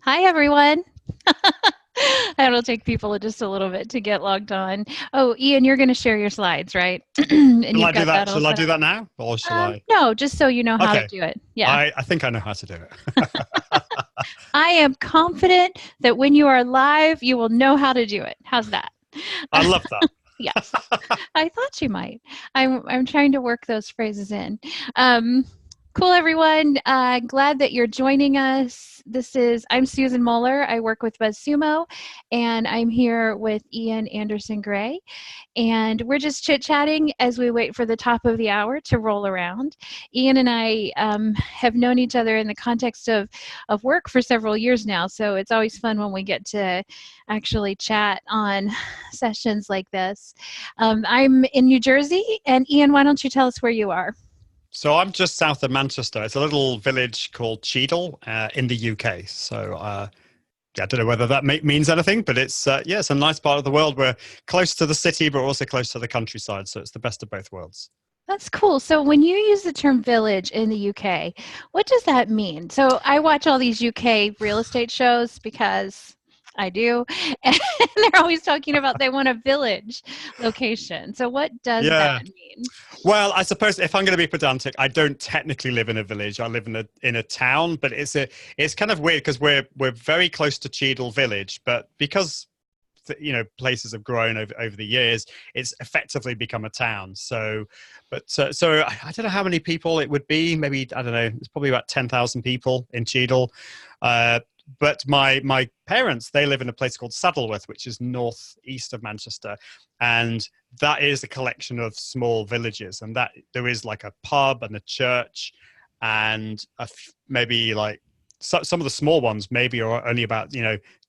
Hi, everyone. It'll take people just a little bit to get logged on. Oh, Ian, you're going to share your slides, right? And Shall you've I do got that that? all Shall I set do up. that now? Or shall I? No, just so you know how to Okay. do it. Yeah. I think I know how to do it. I am confident that when you are live, you will know how to do it. How's that? I love that. Yes, I thought you might. I'm trying to work those phrases in. Um, cool, everyone. Glad that you're joining us. I'm Susan Muller. I work with BuzzSumo, and I'm here with Ian Anderson Gray. And we're just chit-chatting as we wait for the top of the hour to roll around. Ian and I have known each other in the context of work for several years now, so it's always fun when we get to actually chat on sessions like this. I'm in New Jersey, and Ian, why don't you tell us where you are? So I'm just south of Manchester. It's a little village called Cheadle in the UK. So yeah, I don't know whether that means anything, but yeah, it's a nice part of the world. We're close to the city, but also close to the countryside. So it's the best of both worlds. That's cool. So when you use the term village in the UK, what does that mean? So I watch all these UK real estate shows because I do, and they're always talking about they want a village location. So what does that Yeah. mean? Well, I suppose if I'm going to be pedantic, I don't technically live in a village. I live in a town, but it's kind of weird because we're very close to Cheadle village, but because places have grown over the years, it's effectively become a town. So I don't know how many people it would be. Maybe, I don't know, it's probably about 10,000 people in Cheadle. But my parents, they live in a place called Saddleworth, which is northeast of Manchester, and that is a collection of small villages, and that there is like a pub and a church and maybe like some of the small ones maybe are only about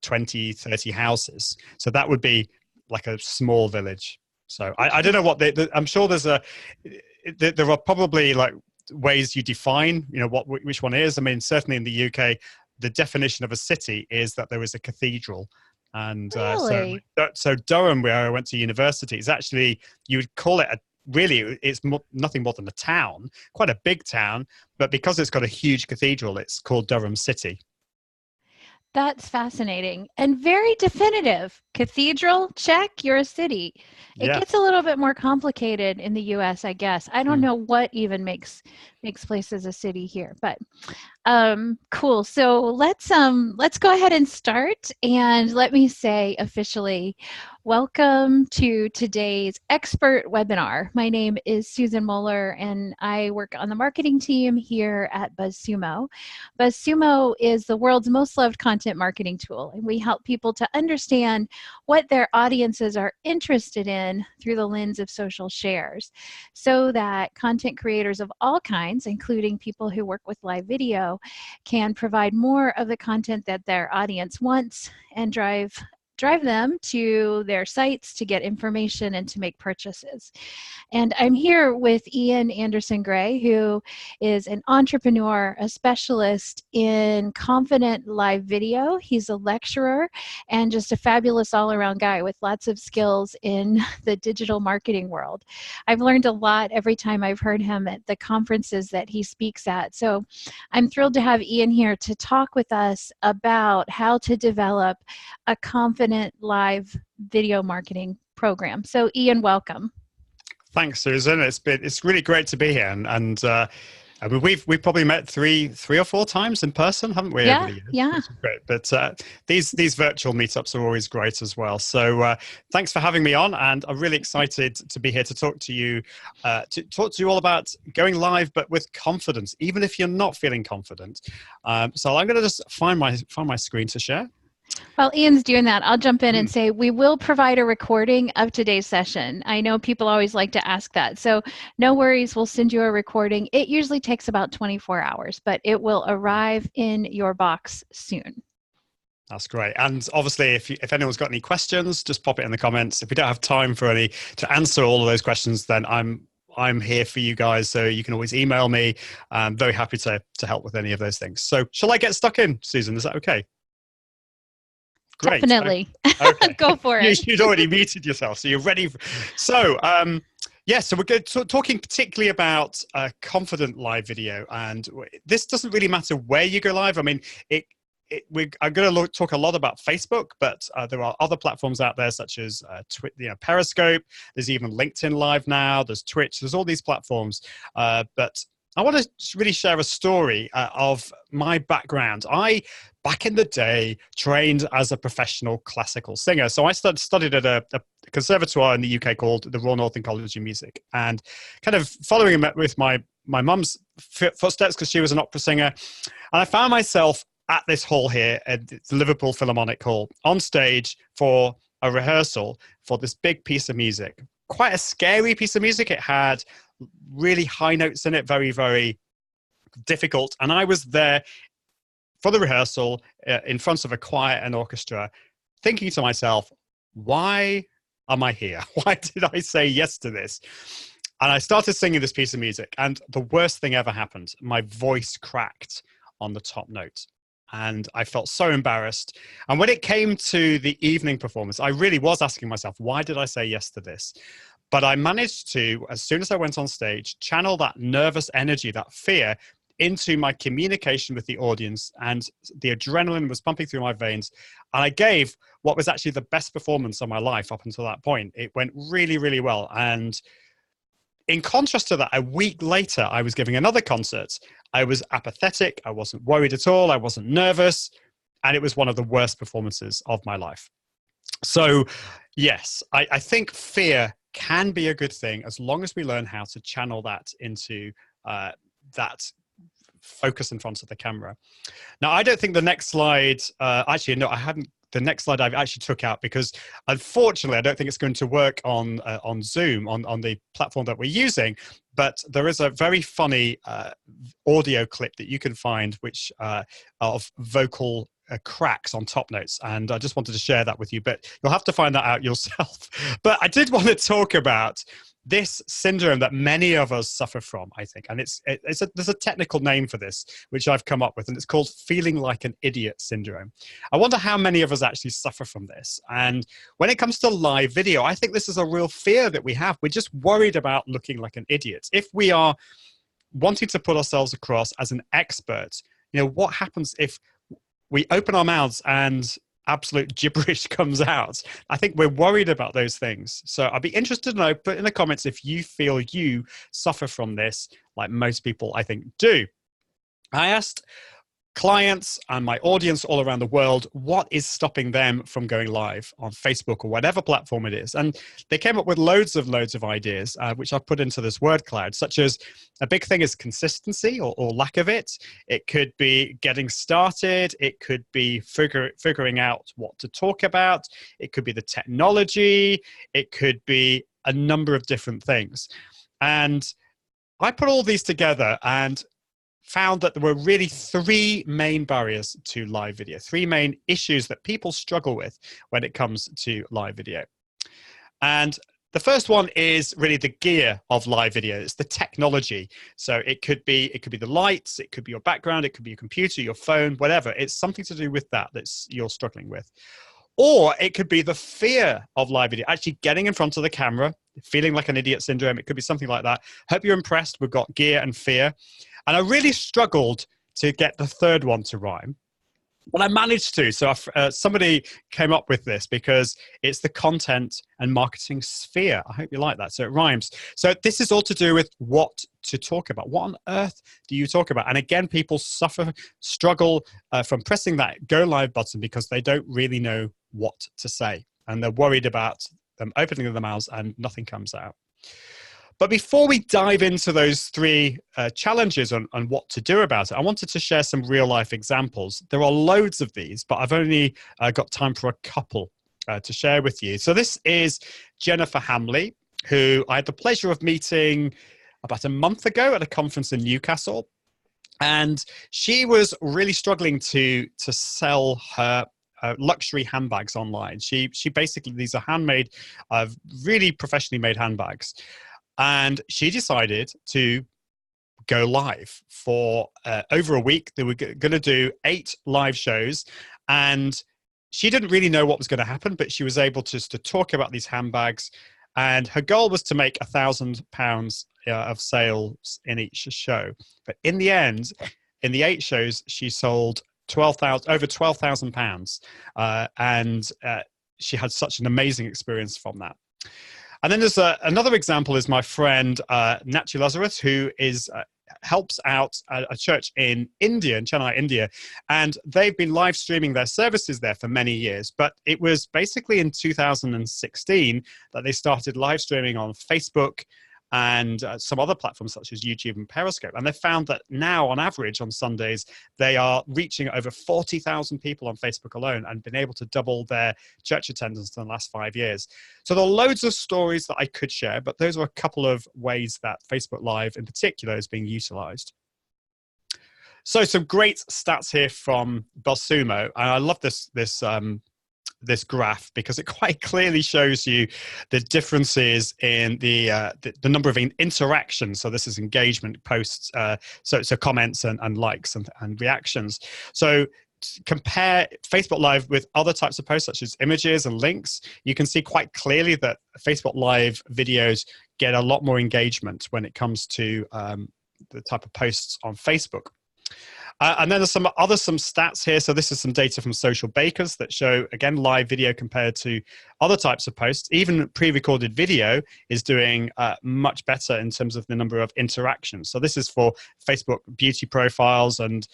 20, 30 houses. So that would be like a small village. So I don't know what I'm sure there are probably like ways you define which one is. I mean, certainly in the UK, the definition of a city is that there is a cathedral. And Really? so Durham, where I went to university, is actually, you would call it really, it's nothing more than a town, quite a big town, but because it's got a huge cathedral, it's called Durham City. That's fascinating and very definitive. Cathedral, check, you're a city. It Yeah. gets a little bit more complicated in the US, I guess. I don't know what even makes places a city here, but cool. So let's go ahead and start, and let me say officially, welcome to today's expert webinar. My name is Susan Muller, and I work on the marketing team here at BuzzSumo. BuzzSumo is the world's most loved content marketing tool, and we help people to understand what their audiences are interested in through the lens of social shares, so that content creators of all kinds, including people who work with live video, can provide more of the content that their audience wants and drive them to their sites to get information and to make purchases. And I'm here with Ian Anderson Gray, who is an entrepreneur, a specialist in confident live video. He's a lecturer and just a fabulous all-around guy with lots of skills in the digital marketing world. I've learned a lot every time I've heard him at the conferences that he speaks at. So I'm thrilled to have Ian here to talk with us about how to develop a confident live video marketing program. So Ian, welcome. Thanks, Susan. It's really great to be here, and I mean, we've probably met three or four times in person, haven't we, over Yeah, the years? yeah. Which is great. But these virtual meetups are always great as well. So thanks for having me on, and I'm really excited to be here to talk to you all about going live, but with confidence, even if you're not feeling confident. So I'm going to just find my screen to share. While Ian's doing that, I'll jump in and say we will provide a recording of today's session. I know people always like to ask that. So no worries, we'll send you a recording. It usually takes about 24 hours, but it will arrive in your box soon. That's great. And obviously, if anyone's got any questions, just pop it in the comments. If we don't have time to answer all of those questions, then I'm here for you guys. So you can always email me. I'm very happy to help with any of those things. So shall I get stuck in, Susan? Is that okay? Great. Definitely. Okay. Go for it. You'd already muted yourself, so you're ready. So we're talking particularly about confident live video, and this doesn't really matter where you go live. I mean, I'm going to talk a lot about Facebook, but there are other platforms out there such as Periscope. There's even LinkedIn Live now. There's Twitch. There's all these platforms. But I want to really share a story of my background. Back in the day, trained as a professional classical singer. So I studied at a conservatoire in the UK called the Royal Northern College of Music, and kind of following with my mum's footsteps because she was an opera singer. And I found myself at this hall here at the Liverpool Philharmonic Hall on stage for a rehearsal for this big piece of music. Quite a scary piece of music. It had really high notes in it, very, very difficult. And I was there for the rehearsal in front of a choir and orchestra, thinking to myself, why am I here? Why did I say yes to this? And I started singing this piece of music, and the worst thing ever happened. My voice cracked on the top note, and I felt so embarrassed. And when it came to the evening performance, I really was asking myself, why did I say yes to this? But I managed to, as soon as I went on stage, channel that nervous energy, that fear, into my communication with the audience, and the adrenaline was pumping through my veins. And I gave what was actually the best performance of my life up until that point. It went really, really well. And in contrast to that, a week later, I was giving another concert. I was apathetic. I wasn't worried at all. I wasn't nervous. And it was one of the worst performances of my life. So yes, I think fear can be a good thing as long as we learn how to channel that into that focus in front of the camera. Now, I don't think the next slide, actually, no, I hadn't. The next slide I've actually took out because unfortunately, I don't think it's going to work on Zoom, on the platform that we're using, but there is a very funny audio clip that you can find which of vocal cracks on top notes. And I just wanted to share that with you, but you'll have to find that out yourself. But I did want to talk about this syndrome that many of us suffer from, I think. And there's a technical name for this, which I've come up with, and it's called feeling like an idiot syndrome. I wonder how many of us actually suffer from this. And when it comes to live video, I think this is a real fear that we have. We're just worried about looking like an idiot. If we are wanting to put ourselves across as an expert, what happens if we open our mouths and absolute gibberish comes out? I think we're worried about those things. So I'd be interested to know, put in the comments if you feel you suffer from this, like most people I think do. I asked clients and my audience all around the world, what is stopping them from going live on Facebook or whatever platform it is? And they came up with loads of ideas, which I've put into this word cloud, such as a big thing is consistency or lack of it. It could be getting started. It could be figuring out what to talk about. It could be the technology. It could be a number of different things. And I put all these together and found that there were really three main barriers to live video, three main issues that people struggle with when it comes to live video. And the first one is really the gear of live video. It's the technology. So it could be the lights, it could be your background, it could be your computer, your phone, whatever. It's something to do with that you're struggling with. Or it could be the fear of live video, actually getting in front of the camera, feeling like an idiot syndrome. It could be something like that. Hope you're impressed. We've got gear and fear. And I really struggled to get the third one to rhyme, but I managed to. So somebody came up with this because it's the content and marketing sphere. I hope you like that. So it rhymes. So this is all to do with what to talk about. What on earth do you talk about? And again, people struggle from pressing that go live button because they don't really know what to say. And they're worried about them opening their mouths and nothing comes out. But before we dive into those three challenges on what to do about it, I wanted to share some real life examples. There are loads of these, but I've only got time for a couple to share with you. So this is Jennifer Hamley, who I had the pleasure of meeting about a month ago at a conference in Newcastle. And she was really struggling to sell her luxury handbags online. She basically, these are handmade, really professionally made handbags. And she decided to go live for over a week. They were going to do 8 live shows. And she didn't really know what was going to happen, but she was able to talk about these handbags. And her goal was to make £1,000 of sales in each show. But in the end, in the 8 shows, she sold over £12,000, and she had such an amazing experience from that. And then there's another example is my friend Natchi Lazarus, who is helps out a church in India, in Chennai, India, and they've been live streaming their services there for many years. But it was basically in 2016 that they started live streaming on Facebook and some other platforms such as YouTube and Periscope. And they found that now, on average, on Sundays, they are reaching over 40,000 people on Facebook alone and been able to double their church attendance in the last 5 years. So there are loads of stories that I could share, but those are a couple of ways that Facebook Live in particular is being utilized. So some great stats here from BuzzSumo. And I love this graph because it quite clearly shows you the differences in the number of interactions. So this is engagement, posts, so comments and likes and reactions. So compare Facebook Live with other types of posts such as images and links. You can see quite clearly that Facebook Live videos get a lot more engagement when it comes to the type of posts on Facebook. And then there's some stats here. So this is some data from Social Bakers that show, again, live video compared to other types of posts. Even pre-recorded video is doing much better in terms of the number of interactions. So this is for Facebook beauty profiles and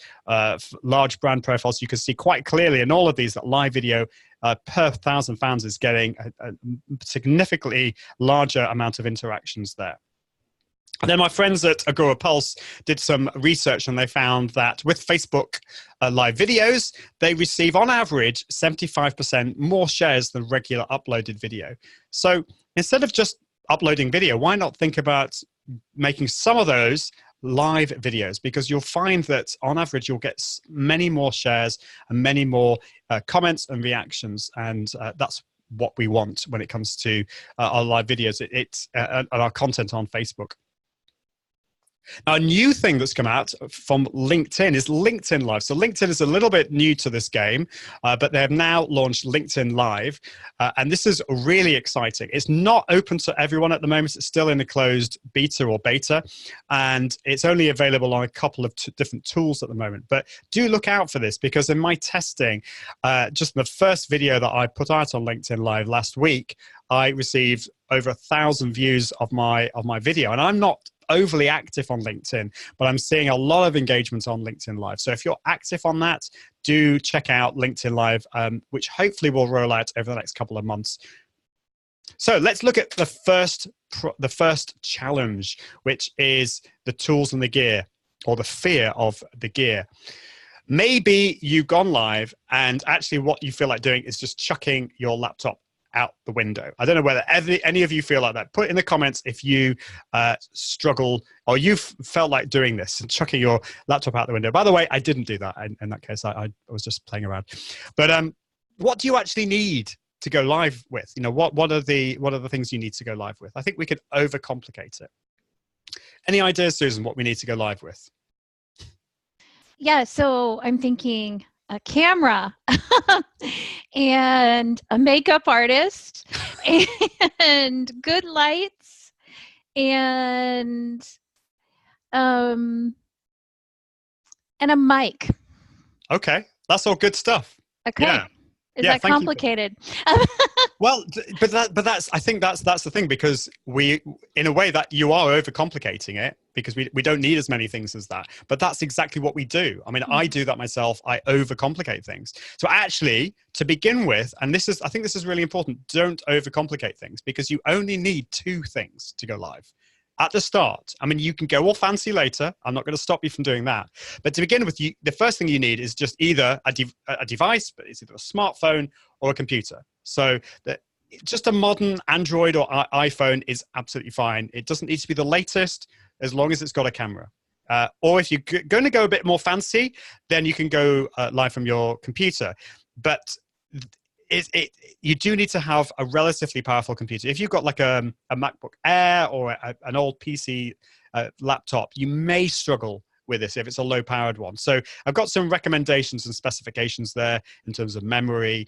large brand profiles. You can see quite clearly in all of these that live video per 1,000 fans is getting a significantly larger amount of interactions there. And then my friends at Agora Pulse did some research, and they found that with Facebook live videos, they receive on average 75% more shares than regular uploaded video. So instead of just uploading video, why not think about making some of those live videos? Because you'll find that on average, you'll get many more shares and many more comments and reactions. And that's what we want when it comes to our live videos and our content on Facebook. Now, a new thing that's come out from LinkedIn is LinkedIn Live. So LinkedIn is a little bit new to this game, but they have now launched LinkedIn Live. And this is really exciting. It's not open to everyone at the moment. It's still in a closed beta or beta. And it's only available on a couple of different tools at the moment. But do look out for this, because in my testing, just in the first video that I put out on LinkedIn Live last week, I received over 1,000 views of my video. And I'm not overly active on LinkedIn, but I'm seeing a lot of engagement on LinkedIn Live. So if you're active on that, do check out LinkedIn Live, which hopefully will roll out over the next couple of months. So let's look at the first challenge, which is the tools and the gear, or the fear of the gear. Maybe you've gone live and actually what you feel like doing is just chucking your laptop out the window. I don't know whether any of you feel like that. Put in the comments if you struggle or you've felt like doing this and chucking your laptop out the window. By the way, I didn't do that in that case. I was just playing around. But what do you actually need to go live with? You know, what are the things you need to go live with? I think we could overcomplicate it. Any ideas, Susan, what we need to go live with? Yeah, so I'm thinking a camera and a makeup artist and good lights and a mic. Okay, that's all good stuff. Okay. Yeah. Is that complicated? Well, but I think that's the thing, because in a way that you are overcomplicating it, because we don't need as many things as that. But that's exactly what we do. I mean, I do that myself. I overcomplicate things. So actually, to begin with, and I think this is really important, don't overcomplicate things, because you only need 2 things to go live. At the start, I mean, you can go all fancy later. I'm not going to stop you from doing that. But to begin with, the first thing you need is just either a device, but it's either a smartphone or a computer. So just a modern Android or iPhone is absolutely fine. It doesn't need to be the latest, as long as it's got a camera. Or if you're going to go a bit more fancy, then you can go live from your computer. But you do need to have a relatively powerful computer. If you've got like a MacBook Air or an old PC laptop, you may struggle with this if it's a low-powered one. So I've got some recommendations and specifications there in terms of memory.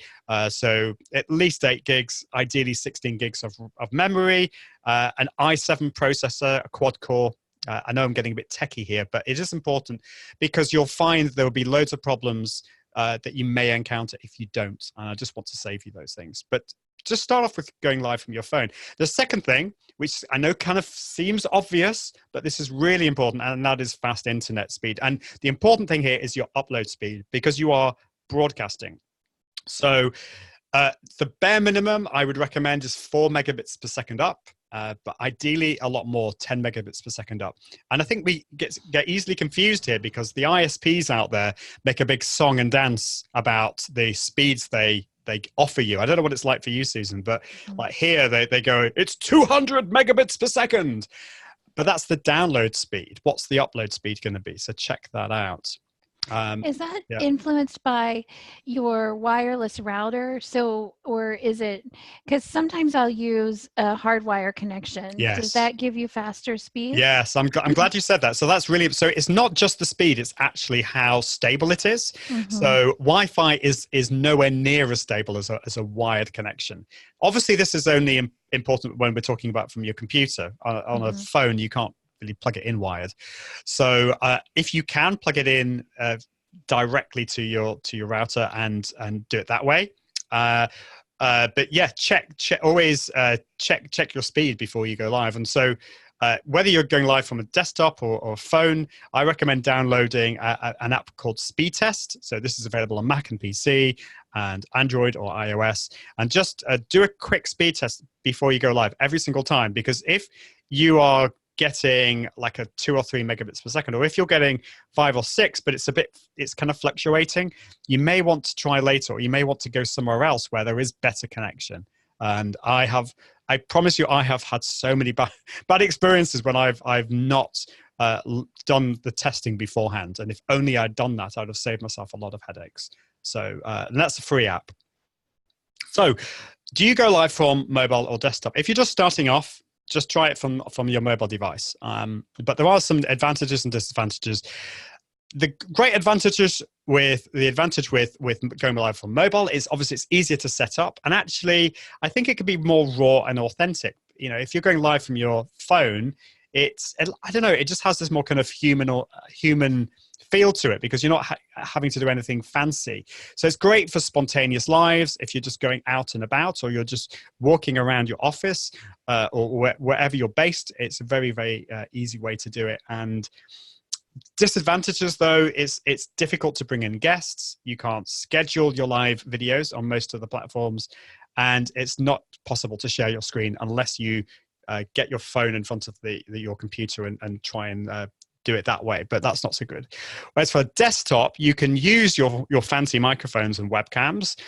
So at least 8 gigs, ideally 16 gigs of memory, an i7 processor, a quad-core. I know I'm getting a bit techie here, but it is important, because you'll find there will be loads of problems that you may encounter if you don't. And I just want to save you those things. But just start off with going live from your phone. The second thing, which I know kind of seems obvious, but this is really important, and that is fast internet speed. And the important thing here is your upload speed, because you are broadcasting. So the bare minimum I would recommend is 4 megabits per second up, but ideally a lot more, 10 megabits per second up. And I think we get easily confused here, because the ISPs out there make a big song and dance about the speeds they offer you. I don't know what it's like for you, Susan, but like here they go, it's 200 megabits per second, but that's the download speed. What's the upload speed going to be? So check that out. Is that influenced by your wireless router? So, or is it, because sometimes I'll use a hardwire connection. Yes. Does that give you faster speed? Yes, I'm glad you said that. So that's really, so it's not just the speed, it's actually how stable it is. So Wi-Fi is nowhere near as stable as a wired connection. Obviously, this is only important when we're talking about from your computer. On a phone, you can't really plug it in wired. So if you can plug it in directly to your router and do it that way. But yeah, always check your speed before you go live. And so whether you're going live from a desktop or a phone, I recommend downloading an app called Speed Test. So this is available on Mac and PC and Android or iOS. And just do a quick speed test before you go live every single time, because if you are getting like a 2 or 3 megabits per second, or if you're getting 5 or 6, but it's kind of fluctuating, you may want to try later, or you may want to go somewhere else where there is better connection. And I promise you, I have had so many bad experiences when I've not done the testing beforehand. And if only I'd done that, I'd have saved myself a lot of headaches. So, and that's a free app. So do you go live from mobile or desktop? If you're just starting off, just try it from your mobile device. But there are some advantages and disadvantages. The great advantages with going live from mobile is obviously it's easier to set up. And actually, I think it could be more raw and authentic. You know, if you're going live from your phone, I don't know, it just has this more kind of human feel to it, because you're not having to do anything fancy. So it's great for spontaneous lives if you're just going out and about, or you're just walking around your office or wherever you're based. It's a very, very easy way to do it. And disadvantages, though, is it's difficult to bring in guests. You can't schedule your live videos on most of the platforms, and it's not possible to share your screen unless you get your phone in front of your computer and try and do it that way, but that's not so good. Whereas for a desktop, you can use your fancy microphones and webcams.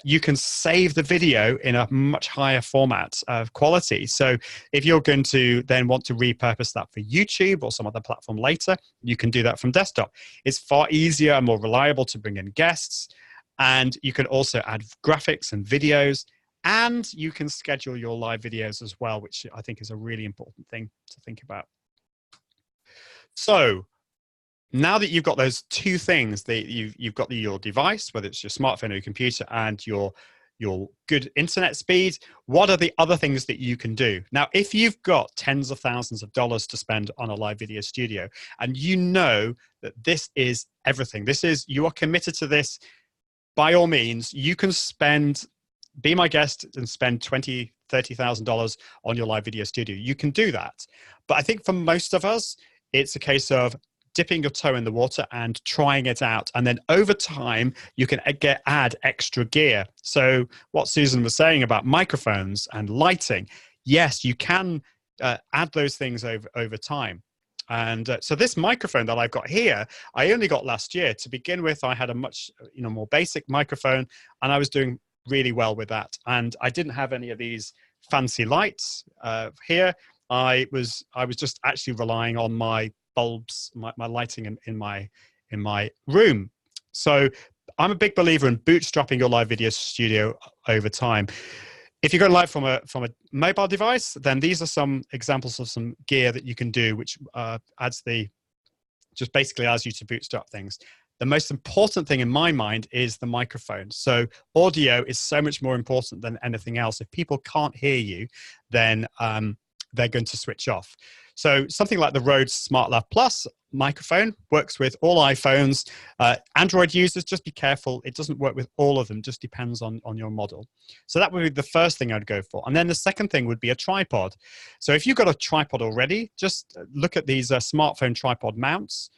You can save the video in a much higher format of quality. So if you're going to then want to repurpose that for YouTube or some other platform later, you can do that from desktop. It's far easier and more reliable to bring in guests. And you can also add graphics and videos, and you can schedule your live videos as well, which I think is a really important thing to think about. So now that you've got those two things, that you've got your device, whether it's your smartphone or your computer, and your good internet speed, what are the other things that you can do? Now, if you've got tens of thousands of dollars to spend on a live video studio, and you know that this is everything, you are committed to this, by all means, you can be my guest and spend $20,000, $30,000 on your live video studio. You can do that. But I think for most of us, it's a case of dipping your toe in the water and trying it out. And then over time, you can add extra gear. So what Susan was saying about microphones and lighting, yes, you can add those things over time. And so this microphone that I've got here, I only got last year. To begin with, I had a much more basic microphone, and I was doing really well with that. And I didn't have any of these fancy lights here. I was just actually relying on my bulbs, my lighting in my room. So I'm a big believer in bootstrapping your live video studio over time. If you go live from a mobile device, then these are some examples of some gear that you can do, which just basically allows you to bootstrap things. The most important thing in my mind is the microphone. So audio is so much more important than anything else. If people can't hear you, then they're going to switch off. So something like the Rode SmartLav Plus microphone, works with all iPhones. Android users, just be careful. It doesn't work with all of them, just depends on your model. So that would be the first thing I'd go for. And then the second thing would be a tripod. So if you've got a tripod already, just look at these smartphone tripod mounts.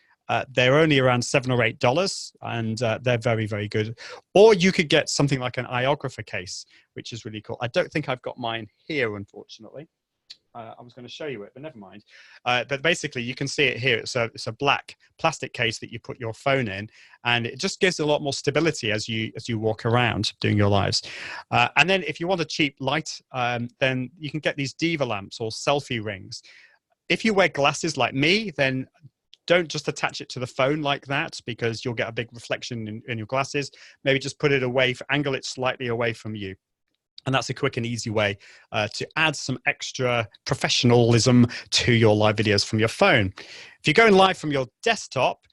They're only around $7 or $8, and they're very, very good. Or you could get something like an iographer case, which is really cool. I don't think I've got mine here, unfortunately. I was going to show you it, but never mind. But basically, you can see it here. It's a black plastic case that you put your phone in, and it just gives a lot more stability as you walk around doing your lives. And then if you want a cheap light, then you can get these diva lamps or selfie rings. If you wear glasses like me, then don't just attach it to the phone like that, because you'll get a big reflection in your glasses. Maybe just put it away, angle it slightly away from you. And that's a quick and easy way to add some extra professionalism to your live videos from your phone. If you're going live from your desktop,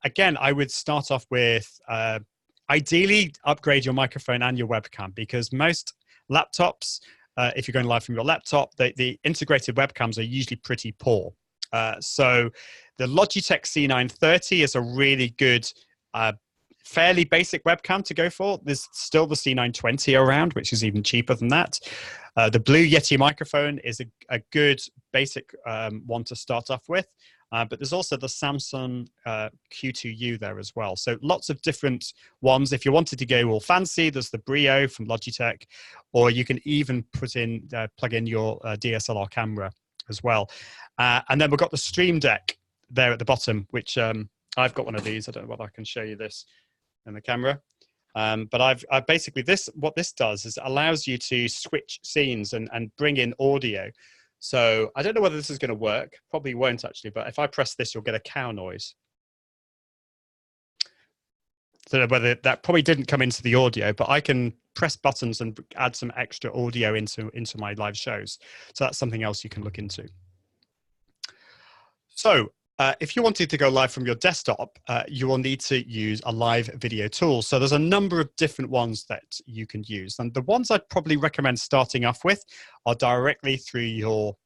again, I would start off with ideally upgrade your microphone and your webcam, because most laptops, if you're going live from your laptop, the integrated webcams are usually pretty poor. So the Logitech C930 is a really good fairly basic webcam to go for. There's still the C920 around, which is even cheaper than that. The Blue Yeti microphone is a good basic one to start off with. But there's also the Samsung Q2U there as well. So lots of different ones. If you wanted to go all fancy, there's the Brio from Logitech, or you can even plug in your DSLR camera as well. And then we've got the Stream Deck there at the bottom, which I've got one of these. I don't know whether I can show you this in the camera. But I've basically what this does is it allows you to switch scenes and bring in audio. So I don't know whether this is going to work. Probably won't actually, but if I press this, you'll get a cow noise. So whether that probably didn't come into the audio, but I can press buttons and add some extra audio into my live shows. So that's something else you can look into. So if you wanted to go live from your desktop, you will need to use a live video tool. So there's a number of different ones that you can use. And the ones I'd probably recommend starting off with are directly through your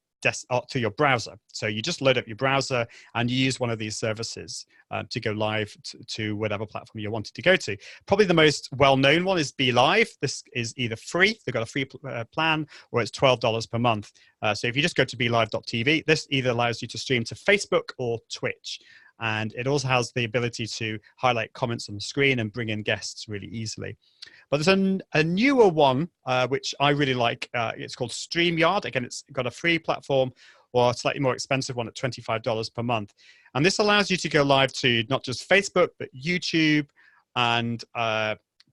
to your browser. So you just load up your browser and you use one of these services to go live to whatever platform you wanted to go to. Probably the most well-known one is BeLive. This is either free, they've got a free plan, or it's $12 per month. So if you just go to BeLive.tv, this either allows you to stream to Facebook or Twitch. And it also has the ability to highlight comments on the screen and bring in guests really easily. But there's a newer one, which I really like. It's called StreamYard. Again, it's got a free platform or a slightly more expensive one at $25 per month. And this allows you to go live to not just Facebook, but YouTube and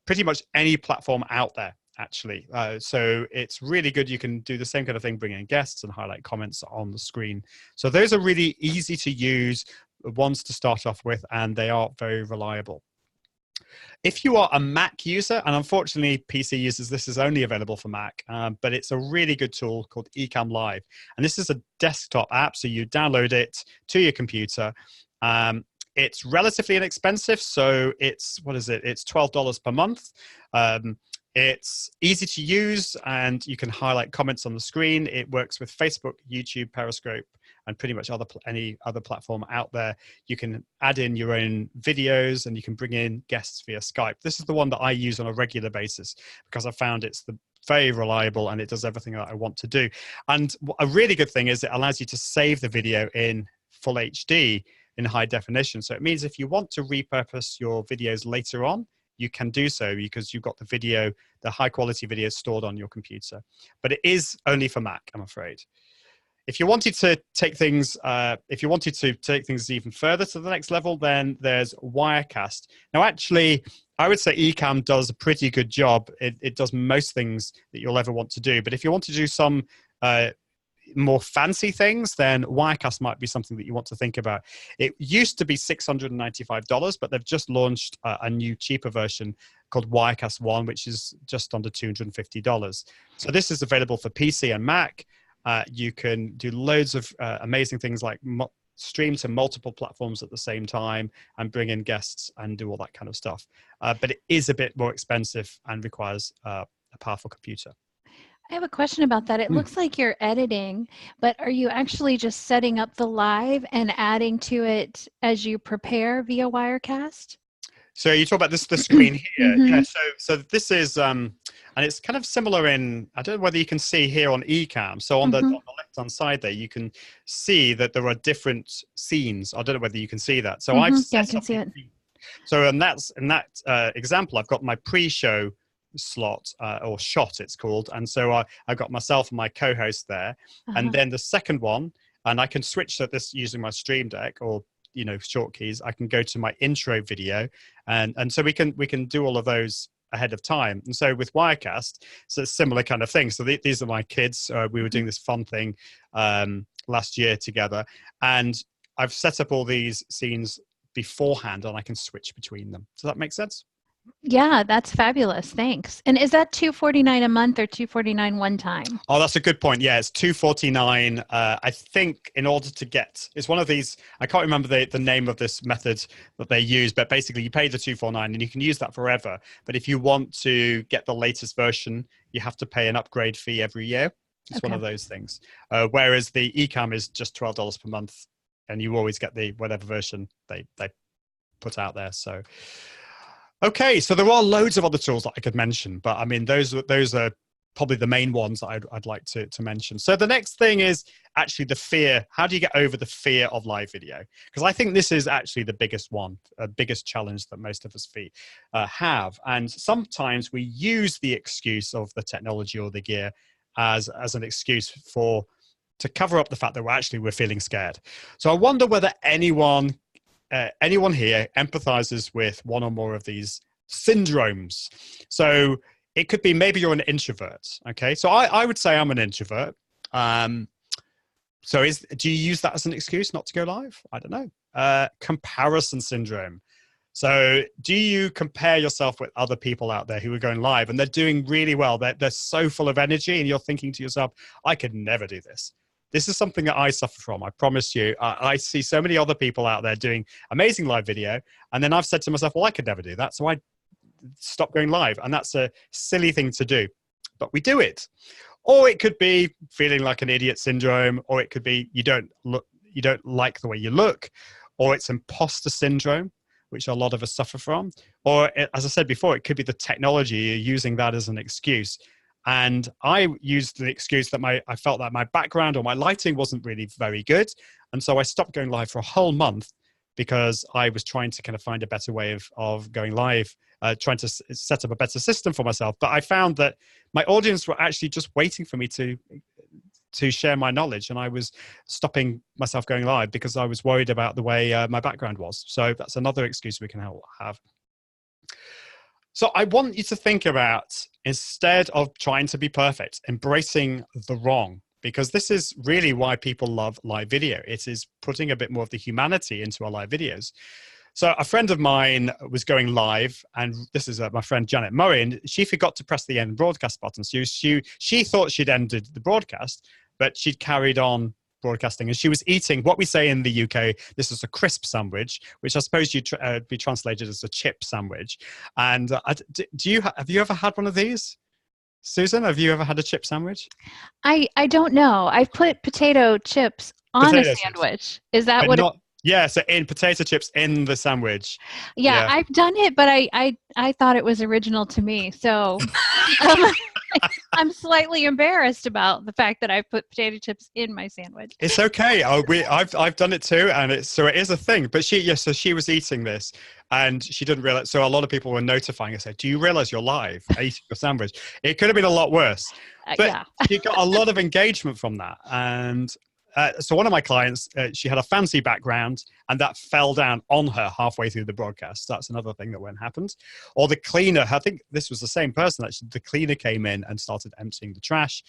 pretty much any platform out there, actually. So it's really good. You can do the same kind of thing, bring in guests and highlight comments on the screen. So those are really easy to use ones to start off with, and they are very reliable. If you are a Mac user, and unfortunately PC users, this is only available for Mac, but it's a really good tool called ECAM Live. And this is a desktop app, so you download it to your computer. It's relatively inexpensive, so it's $12 per month. It's easy to use, and you can highlight comments on the screen. It works with Facebook, YouTube, Periscope, and pretty much any other platform out there. You can add in your own videos, and you can bring in guests via Skype. This is the one that I use on a regular basis because I found it's very reliable, and it does everything that I want to do. And a really good thing is it allows you to save the video in full HD in high definition. So it means if you want to repurpose your videos later on, you can do so because you've got the high quality video stored on your computer. But it is only for Mac, I'm afraid. If you wanted to take things, even further to the next level, then there's Wirecast. Now, actually, I would say ECAM does a pretty good job. It does most things that you'll ever want to do. But if you want to do some more fancy things, then Wirecast might be something that you want to think about. It used to be $695, but they've just launched a new cheaper version called Wirecast One, which is just under $250. So this is available for PC and Mac. You can do loads of amazing things like stream to multiple platforms at the same time and bring in guests and do all that kind of stuff. But it is a bit more expensive and requires a powerful computer. I have a question about that. It looks like you're editing, but are you actually just setting up the live and adding to it as you prepare via Wirecast? So you talk about the screen here. Yeah. Mm-hmm. So this is and it's kind of similar in, I don't know whether you can see here on ECAM. So on the Mm-hmm. left hand side there, you can see that there are different scenes. I don't know whether you can see that. So I've Mm-hmm. Yeah, I set can up see these it. scenes. So in that example, I've got my pre-show slot or shot, it's called, and so I've got myself and my co-host there, and Uh-huh. then the second one, and I can switch to this using my Stream Deck or short keys. I can go to my intro video, and so we can do all of those ahead of time. And so with Wirecast, so it's similar kind of thing. So these are my kids. We were doing this fun thing last year together, and I've set up all these scenes beforehand, and I can switch between them. Does that make sense? Yeah, that's fabulous. Thanks. And is that $249 a month or $249 one time? Oh, that's a good point. Yeah, it's $249. I think in order to get, it's one of these. I can't remember the name of this method that they use, but basically you pay the $249 and you can use that forever. But if you want to get the latest version, you have to pay an upgrade fee every year. It's one Okay. of those things. Whereas the ECAM is just $12 per month, and you always get the whatever version they put out there. So. Okay, so there are loads of other tools that I could mention, but I mean, those are probably the main ones that I'd like to mention. So the next thing is actually the fear. How do you get over the fear of live video? Because I think this is actually the biggest one, biggest challenge that most of us have. And sometimes we use the excuse of the technology or the gear as an excuse to cover up the fact that we're feeling scared. So I wonder whether anyone here empathizes with one or more of these syndromes. So it could be maybe you're an introvert. Okay, so I would say I'm an introvert. So do you use that as an excuse not to go live? I don't know. Comparison syndrome. So do you compare yourself with other people out there who are going live and they're doing really well? They're so full of energy, and you're thinking to yourself, I could never do this. This is something that I suffer from. I promise you. I see so many other people out there doing amazing live video. And then I've said to myself, well, I could never do that. So I stopped going live. And that's a silly thing to do. But we do it. Or it could be feeling like an idiot syndrome. Or it could be you don't like the way you look. Or it's imposter syndrome, which a lot of us suffer from. Or as I said before, it could be the technology. You're using that as an excuse. And I used the excuse that I felt that my background or my lighting wasn't really very good. And so I stopped going live for a whole month because I was trying to kind of find a better way of going live, trying to set up a better system for myself. But I found that my audience were actually just waiting for me to share my knowledge. And I was stopping myself going live because I was worried about the way my background was. So that's another excuse we can have. So I want you to think about, instead of trying to be perfect, embracing the wrong, because this is really why people love live video. It is putting a bit more of the humanity into our live videos. So a friend of mine was going live, and this is my friend Janet Murray, and she forgot to press the end broadcast button. So she thought she'd ended the broadcast, but she'd carried on broadcasting, and she was eating what we say in the UK. This is a crisp sandwich, which I suppose you'd be translated as a chip sandwich. And have you ever had one of these, Susan? Have you ever had a chip sandwich? I don't know. I've put potato chips on a Potato chips, sandwich. Is that but what? not. Yeah, so in potato chips in the sandwich. Yeah, Yeah. I've done it, but I thought it was original to me. So um, I'm slightly embarrassed about the fact that I put potato chips in my sandwich. It's okay. I've done it too, and it is a thing. But so she was eating this, and she didn't realize. So a lot of people were notifying her, saying, "Do you realize you're live eating your sandwich?" It could have been a lot worse, but Yeah. she got a lot of engagement from that. And so one of my clients, she had a fancy background, and that fell down on her halfway through the broadcast. That's another thing that happened. Or the cleaner, I think this was the same person actually. The cleaner came in and started emptying the trash.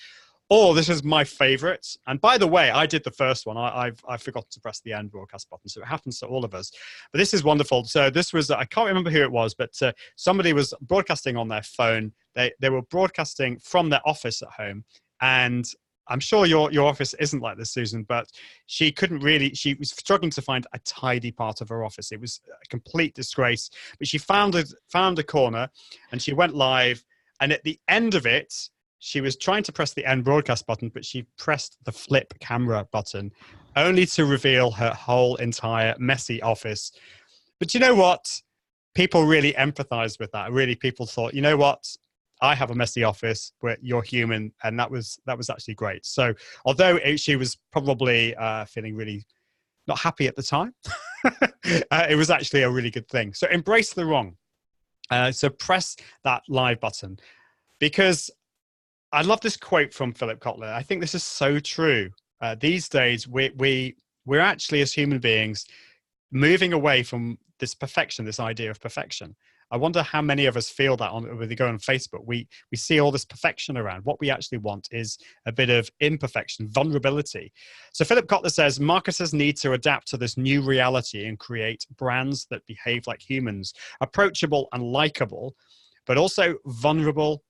Or this is my favorite. And by the way, I did the first one. I've forgotten to press the end broadcast button. So it happens to all of us. But this is wonderful. So this was, I can't remember who it was, but somebody was broadcasting on their phone. They were broadcasting from their office at home. And I'm sure your office isn't like this, Susan, but she was struggling to find a tidy part of her office. It was a complete disgrace. But she found a corner, and she went live. And at the end of it, she was trying to press the end broadcast button, but she pressed the flip camera button, only to reveal her whole entire messy office. But you know what? People really empathized with that. Really, people thought, you know what? I have a messy office where you're human. And that was actually great. So although she was probably feeling really not happy at the time, it was actually a really good thing. So embrace the wrong. So press that live button, because I love this quote from Philip Kotler. I think this is so true. These days, we're actually, as human beings, moving away from this perfection, this idea of perfection. I wonder how many of us feel that when we go on Facebook. We see all this perfection around. What we actually want is a bit of imperfection, vulnerability. So Philip Kotler says, marketers need to adapt to this new reality and create brands that behave like humans, approachable and likable, but also vulnerable.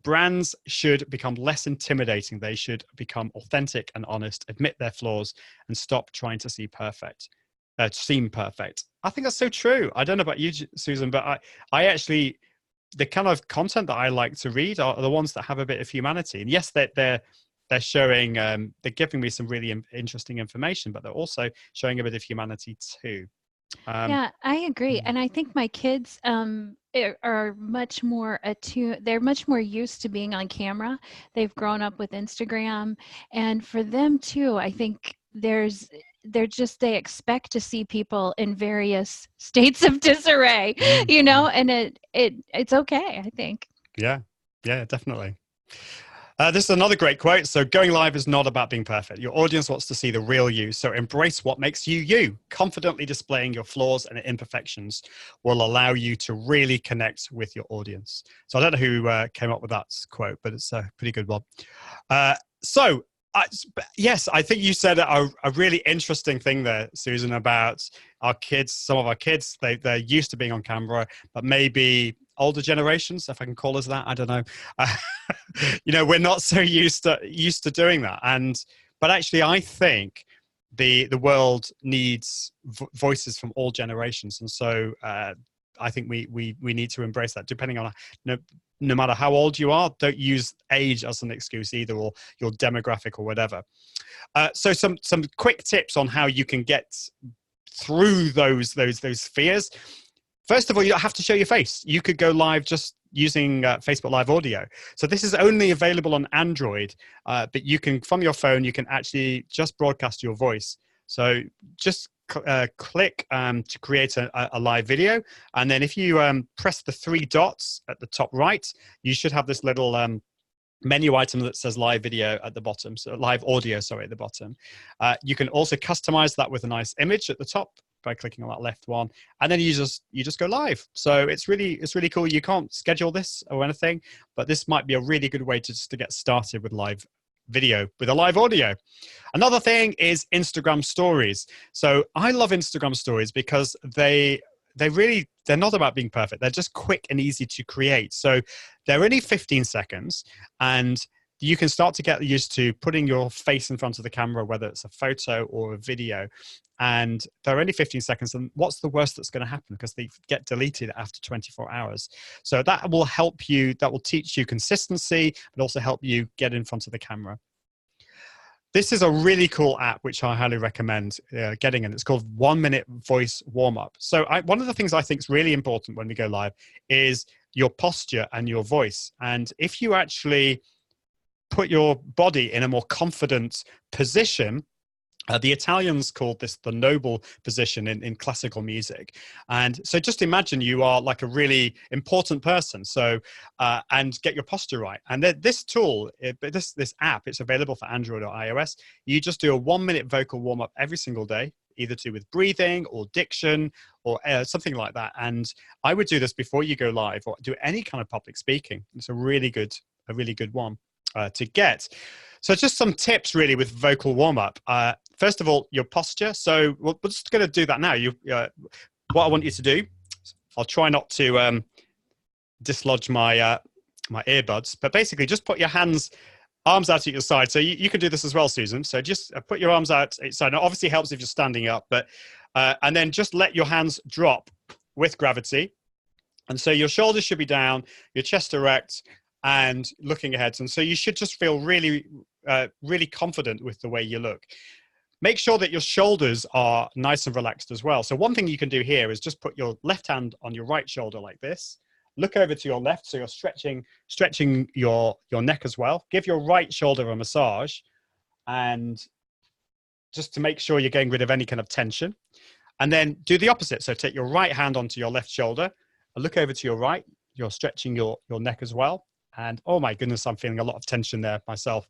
Brands should become less intimidating. They should become authentic and honest, admit their flaws, and stop trying to seem perfect. I think that's so true. I don't know about you, Susan, but I actually, the kind of content that I like to read are the ones that have a bit of humanity. And yes, they're showing, they're giving me some really interesting information, but they're also showing a bit of humanity too. Yeah, I agree. And I think my kids are much more attuned. They're much more used to being on camera. They've grown up with Instagram. And for them too, I think they expect to see people in various states of disarray, you know, and it's okay, I think. Yeah, definitely. This is another great quote. So going live is not about being perfect. Your audience wants to see the real you. So embrace what makes you you. Confidently displaying your flaws and imperfections will allow you to really connect with your audience. So I don't know who came up with that quote, but it's a pretty good one. Yes, I think you said a really interesting thing there, Susan, about our kids. Some of our kids, they're used to being on camera, but maybe older generations, if I can call us that, I don't know. You know, we're not so used to doing that. But actually, I think the world needs voices from all generations, and so I think we need to embrace that. Depending on no matter how old you are, don't use age as an excuse either, or your demographic or whatever. So some quick tips on how you can get through those fears. First of all, you don't have to show your face. You could go live just using Facebook Live Audio. So this is only available on Android, but you can, from your phone, you can actually just broadcast your voice. So just click to create a live video. And then if you press the three dots at the top right, you should have this little menu item that says live video at the bottom. So live audio, sorry, at the bottom. You can also customize that with a nice image at the top by clicking on that left one, and then you just go live. So it's really cool. You can't schedule this or anything, but this might be a really good way to get started with live video with a live audio. Another thing is Instagram stories. So I love Instagram stories because they're not about being perfect. They're just quick and easy to create. So they're only 15 seconds, and you can start to get used to putting your face in front of the camera, whether it's a photo or a video. And they're only 15 seconds. And what's the worst that's going to happen? Because they get deleted after 24 hours. So that will help you, that will teach you consistency, but also help you get in front of the camera. This is a really cool app, which I highly recommend getting in. It's called 1 Minute Voice Warm-Up. So one of the things I think is really important when we go live is your posture and your voice. And if you actually put your body in a more confident position, the Italians called this the noble position in classical music. And so just imagine you are like a really important person. So, and get your posture right. And this tool, this app, it's available for Android or iOS. You just do a 1 minute vocal warm up every single day, either to do with breathing or diction or something like that. And I would do this before you go live or do any kind of public speaking. It's a really good one to get. So just some tips really with vocal warm-up. First of all, your posture. So we're just going to do that now. What I want you to do, I'll try not to dislodge my my earbuds, but basically just put your arms out at your side. So you can do this as well, Susan. So just put your arms out at your side. Now, obviously, it helps if you're standing up, but and then just let your hands drop with gravity. And so your shoulders should be down, your chest erect, and looking ahead. And so you should just feel really, really confident with the way you look. Make sure that your shoulders are nice and relaxed as well. So one thing you can do here is just put your left hand on your right shoulder like this. Look over to your left, so you're stretching your neck as well. Give your right shoulder a massage, and just to make sure you're getting rid of any kind of tension. And then do the opposite. So take your right hand onto your left shoulder, and look over to your right. You're stretching your neck as well. And oh my goodness, I'm feeling a lot of tension there myself.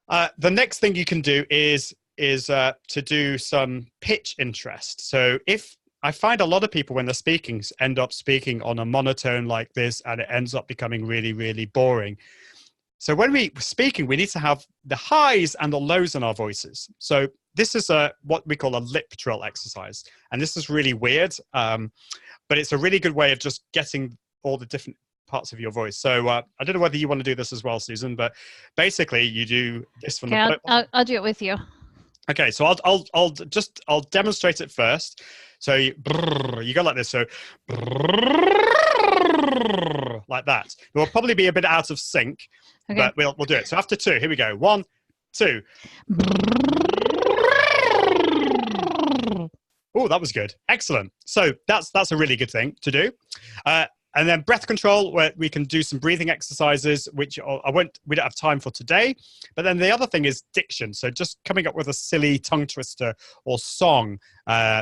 The next thing you can do is to do some pitch interest. So if I find a lot of people when they're speaking end up speaking on a monotone like this, and it ends up becoming really, really boring. So when we're speaking, we need to have the highs and the lows in our voices. So this is what we call a lip trill exercise. And this is really weird, but it's a really good way of just getting all the different parts of your voice. So I don't know whether you want to do this as well, Susan, but basically you do this from the I'll do it with you. Okay, so I'll demonstrate it first. So you go like this. So like that. It will probably be a bit out of sync, okay, but we'll do it. So after 2, here we go. 1, 2. Oh, that was good. Excellent. So that's a really good thing to do. And then breath control, where we can do some breathing exercises, which we don't have time for today. But then the other thing is diction. So just coming up with a silly tongue twister or song.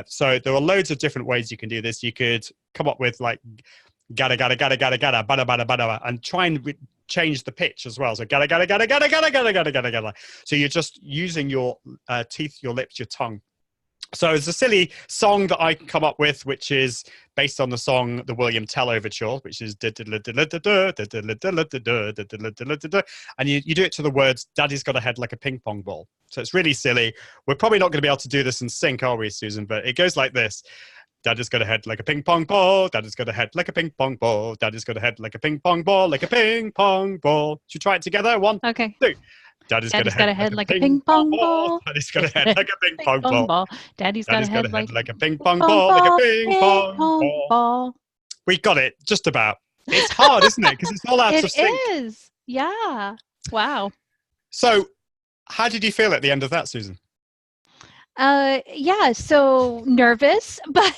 So there are loads of different ways you can do this. You could come up with like gada gada gada gada gada bada bada bada, and try and change the pitch as well. So gada gada gada gada gada gada gada gada gada. So you're just using your teeth, your lips, your tongue. So it's a silly song that I come up with, which is based on the song, the William Tell Overture, which is and you do it to the words, Daddy's got a head like a ping pong ball. So it's really silly. We're probably not going to be able to do this in sync, are we, Susan? But it goes like this. Daddy's got a head like a ping pong ball. Daddy's got a head like a ping pong ball. Daddy's got a head like a ping pong ball, like a ping pong ball. Should we try it together? 1, 2. Daddy's got a head like a ping pong ball. Daddy's got a head like a ping pong ball. Daddy's got a head like a ping pong ball, like a ping pong ball. We got it, just about. It's hard, isn't it? Because it's all out of sync. It is. Yeah. Wow. So how did you feel at the end of that, Susan? Yeah, so nervous, but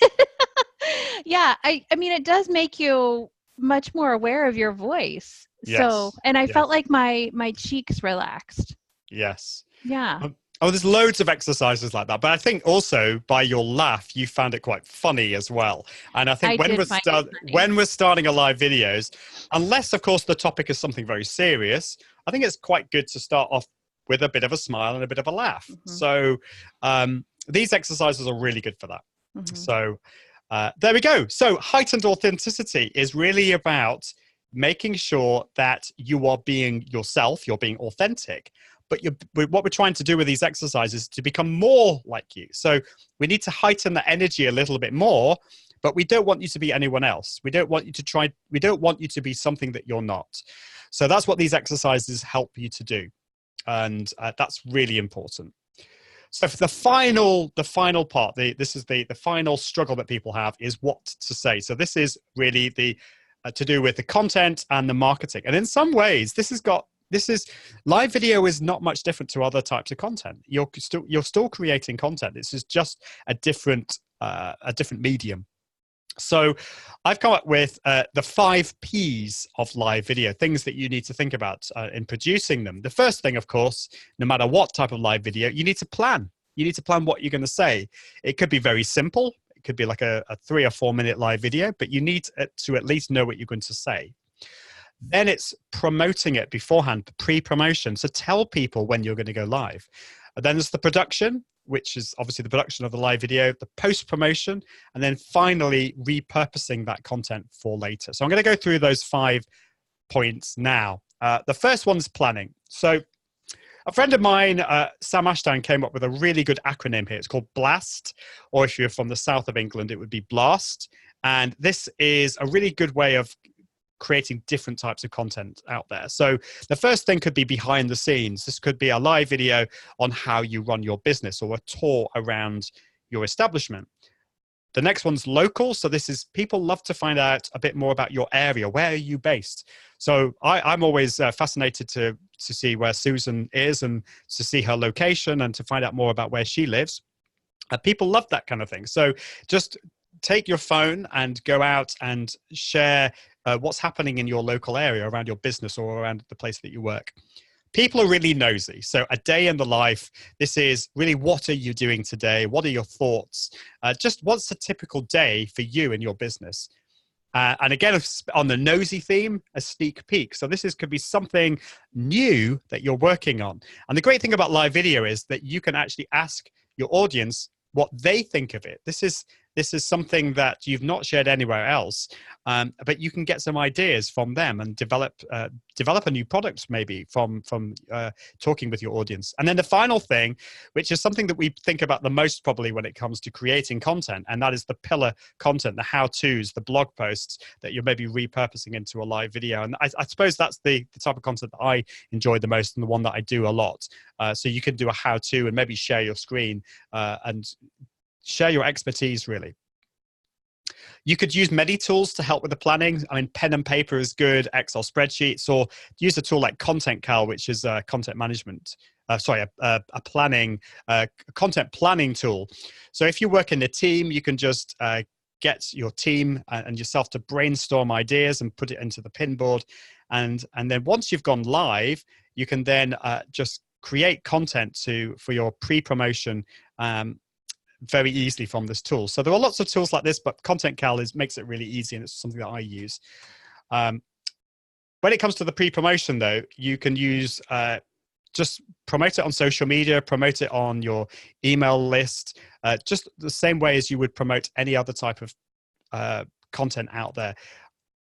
yeah, I mean, it does make you much more aware of your voice. Yes. So, and I felt like my cheeks relaxed. Yes. Yeah. There's loads of exercises like that, but I think also by your laugh, you found it quite funny as well. And I think when we're starting a live videos, unless of course the topic is something very serious, I think it's quite good to start off with a bit of a smile and a bit of a laugh. Mm-hmm. So these exercises are really good for that. Mm-hmm. So there we go. So heightened authenticity is really about making sure that you are being yourself, you're being authentic. But what we're trying to do with these exercises is to become more like you. So we need to heighten the energy a little bit more, but we don't want you to be anyone else. We don't want you to be something that you're not. So that's what these exercises help you to do. And that's really important. So for the final part, this is the final struggle that people have, is what to say. So this is really to do with the content and the marketing. And in some ways, live video is not much different to other types of content. You're still creating content. This is just a different medium. So I've come up with the 5 Ps of live video, things that you need to think about in producing them. The first thing, of course, no matter what type of live video, you need to plan. You need to plan what you're going to say. It could be very simple. It could be like a 3 or 4 minute live video, but you need to at least know what you're going to say. Then it's promoting it beforehand, pre-promotion. So tell people when you're going to go live. And then there's the production, which is obviously the production of the live video, the post-promotion, and then finally repurposing that content for later. So I'm going to go through those 5 points now. The first one's planning. So a friend of mine, Sam Ashdown, came up with a really good acronym here. It's called BLAST, or if you're from the south of England, it would be BLAST. And this is a really good way of creating different types of content out there. So the first thing could be behind the scenes. This could be a live video on how you run your business, or a tour around your establishment. The next one's local. So this is, people love to find out a bit more about your area. Where are you based? So I'm always fascinated to see where Susan is and to see her location and to find out more about where she lives. People love that kind of thing. So just take your phone and go out and share what's happening in your local area around your business or around the place that you work. People are really nosy. So a day in the life, this is really, what are you doing today? What are your thoughts? Just what's a typical day for you in your business? And again, on the nosy theme, a sneak peek. So this could be something new that you're working on. And the great thing about live video is that you can actually ask your audience what they think of it. This is something that you've not shared anywhere else, but you can get some ideas from them and develop a new product maybe from talking with your audience. And then the final thing, which is something that we think about the most probably when it comes to creating content, and that is the pillar content, the how-tos, the blog posts that you're maybe repurposing into a live video. And I suppose that's the type of content that I enjoy the most and the one that I do a lot. So you can do a how-to and maybe share your screen and share your expertise, really. You could use many tools to help with the planning. I mean, pen and paper is good, Excel spreadsheets, or use a tool like Content Cal, which is a content management, a content planning tool. So if you work in a team, you can just get your team and yourself to brainstorm ideas and put it into the pinboard. And then once you've gone live, you can then just create content for your pre-promotion very easily from this tool. So there are lots of tools like this, but Content Cal makes it really easy, and it's something that I use. When it comes to the pre-promotion, though, you can use just promote it on social media, promote it on your email list, just the same way as you would promote any other type of content out there.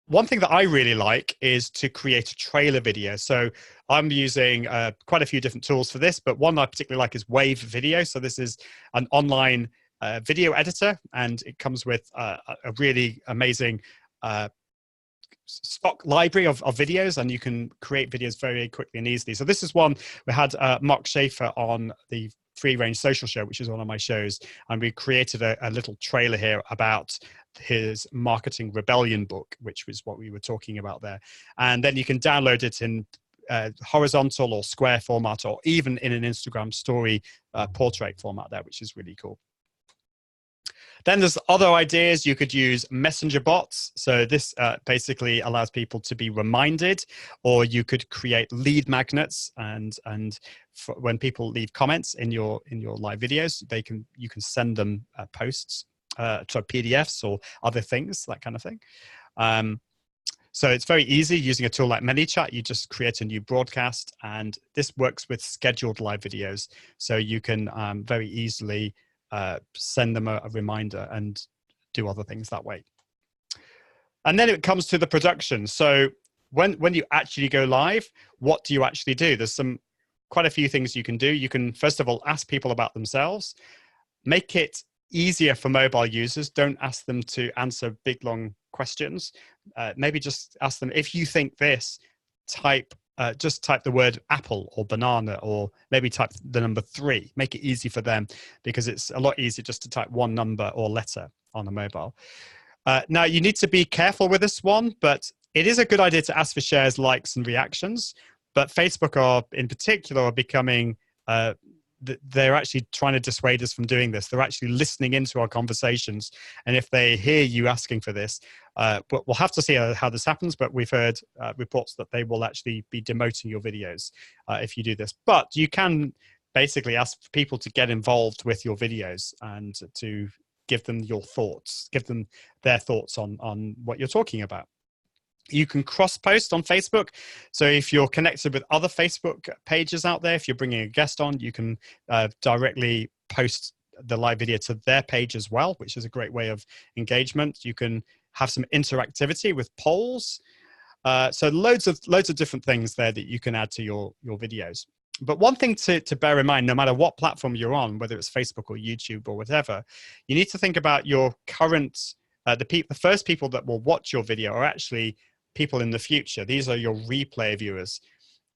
One thing that I really like is to create a trailer video. So I'm using quite a few different tools for this, but one I particularly like is Wave Video. So this is an online video editor, and it comes with a really amazing stock library of videos, and you can create videos very quickly and easily. So this is one we had Mark Schaefer on the Free Range Social Show, which is one of my shows, and we created a little trailer here about his Marketing Rebellion book, which was what we were talking about there. And then you can download it in horizontal or square format, or even in an Instagram story portrait format there, which is really cool. Then there's other ideas. You could use messenger bots. So this basically allows people to be reminded, or you could create lead magnets, and when people leave comments in your live videos, you can send them posts, so PDFs or other things, that kind of thing. So it's very easy using a tool like ManyChat. You just create a new broadcast, and this works with scheduled live videos. So you can very easily send them a reminder and do other things that way. And then it comes to the production. So when you actually go live, what do you actually do? There's quite a few things you can do. You can, first of all, ask people about themselves. Make it easier for mobile users. Don't ask them to answer big, long questions. Maybe just ask them, if you think this, just type the word apple or banana, or maybe type the number 3. Make it easy for them, because it's a lot easier just to type one number or letter on a mobile. Now, you need to be careful with this one, but it is a good idea to ask for shares, likes, and reactions. But Facebook in particular are becoming they're actually trying to dissuade us from doing this. They're actually listening into our conversations. And if they hear you asking for this, but we'll have to see how this happens. But we've heard reports that they will actually be demoting your videos if you do this. But you can basically ask people to get involved with your videos and to give them your thoughts, give them their thoughts on what you're talking about. You can cross-post on Facebook. So if you're connected with other Facebook pages out there, if you're bringing a guest on, you can directly post the live video to their page as well, which is a great way of engagement. You can have some interactivity with polls. So loads of different things there that you can add to your videos. But one thing to bear in mind, no matter what platform you're on, whether it's Facebook or YouTube or whatever, you need to think about your current, the first people that will watch your video are actually people in the future. These are your replay viewers.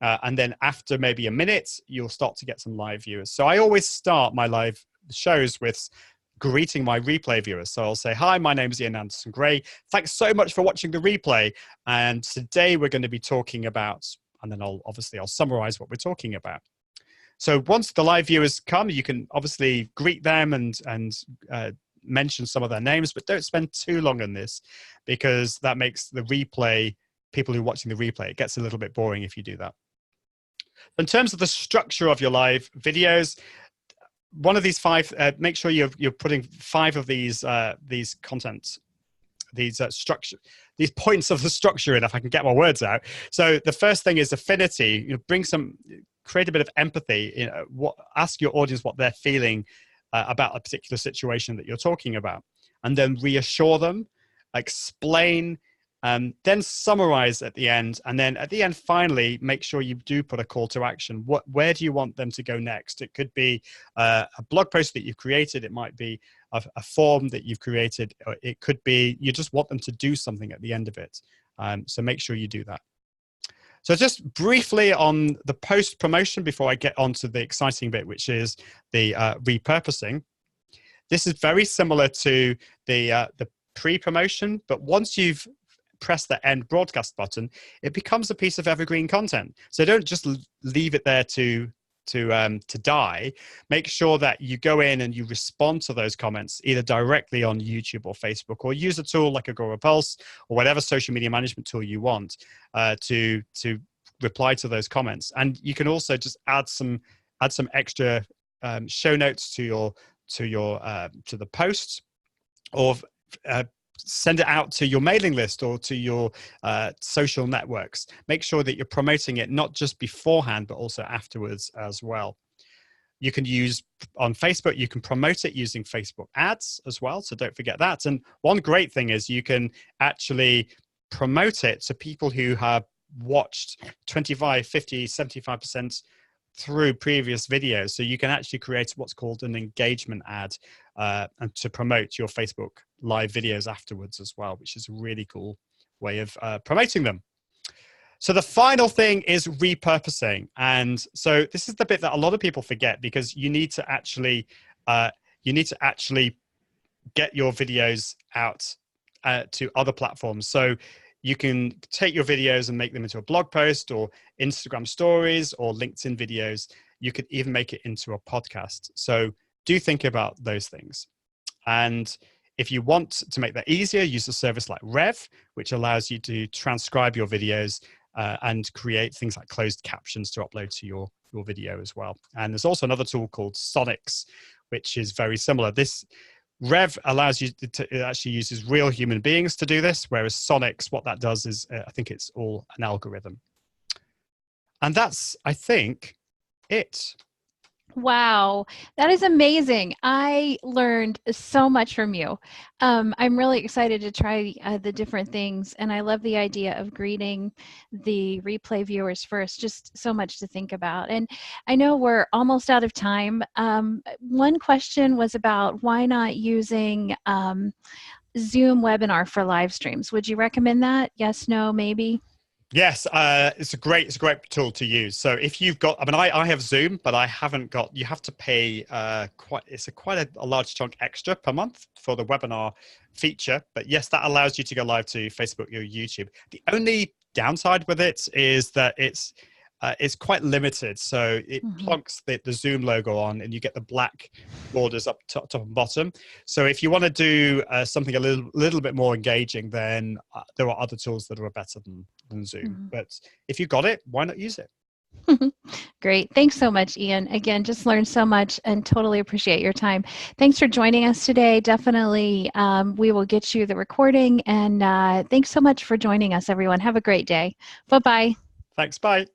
And then after maybe a minute, you'll start to get some live viewers. So I always start my live shows with greeting my replay viewers. So I'll say, hi, my name is Ian Anderson Gray. Thanks so much for watching the replay. And today we're going to be talking about, and then I'll summarize what we're talking about. So once the live viewers come, you can obviously greet them and mention some of their names, but don't spend too long on this, because that makes the replay, people who are watching the replay, it gets a little bit boring if you do that. In terms of the structure of your live videos, one of these 5, make sure you're putting 5 of these contents, these points of the structure in, if I can get my words out. So the first thing is affinity. Create a bit of empathy. Ask your audience what they're feeling about a particular situation that you're talking about, and then reassure them, explain, then summarize at the end, and then at the end, finally, make sure you do put a call to action. Where do you want them to go next? It could be a blog post that you've created. It might be a form that you've created. Or it could be you just want them to do something at the end of it. So make sure you do that. So just briefly on the post promotion before I get on to the exciting bit, which is the repurposing. This is very similar to the pre-promotion, but once you've press the end broadcast button, it becomes a piece of evergreen content. So don't just leave it there to die. Make sure that you go in and you respond to those comments either directly on YouTube or Facebook, or use a tool like Repurpose or whatever social media management tool you want to reply to those comments. And you can also just add some extra show notes to the post, or send it out to your mailing list or to your social networks. Make sure that you're promoting it not just beforehand, but also afterwards as well. You can use, on Facebook, you can promote it using Facebook ads as well. So don't forget that. And one great thing is you can actually promote it to people who have watched 25, 50, 75% through previous videos. So you can actually create what's called an engagement ad and to promote your Facebook live videos afterwards as well, which is a really cool way of promoting them. So the final thing is repurposing. And so this is the bit that a lot of people forget, because you need to actually get your videos out to other platforms. So you can take your videos and make them into a blog post or Instagram stories or LinkedIn videos. You could even make it into a podcast. So do think about those things. And if you want to make that easier, use a service like Rev, which allows you to transcribe your videos and create things like closed captions to upload to your video as well. And there's also another tool called Sonics, which is very similar. This Rev allows you to, it actually uses real human beings to do this, whereas Sonics, what that does is, I think it's all an algorithm. And that's, I think, it. Wow, that is amazing. I learned so much from you. I'm really excited to try the different things, and I love the idea of greeting the replay viewers first. Just so much to think about. And I know we're almost out of time. One question was about why not using Zoom webinar for live streams. Would you recommend that? Yes, no, maybe? Yes, it's a great tool to use. So if you've got, I mean, I have Zoom, but I haven't got. You have to pay quite a large chunk extra per month for the webinar feature. But yes, that allows you to go live to Facebook or YouTube. The only downside with it is that it's quite limited. So it plonks the Zoom logo on, and you get the black borders up top and bottom. So if you want to do something a little bit more engaging, then there are other tools that are better than Zoom. But if you got it, why not use it? Great. Thanks so much, Ian. Again, just learned so much and totally appreciate your time. Thanks for joining us today. Definitely, we will get you the recording. And thanks so much for joining us, everyone. Have a great day. Bye-bye. Thanks. Bye.